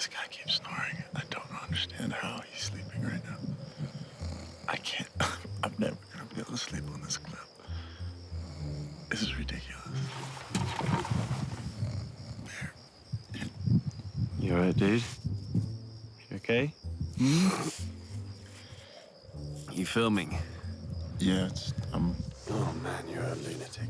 This guy keeps snoring. I don't understand how he's sleeping right now. I can't. I'm never gonna be able to sleep on this clip. This is ridiculous. You alright, dude? You okay? You filming? Yeah, Oh man, you're a lunatic.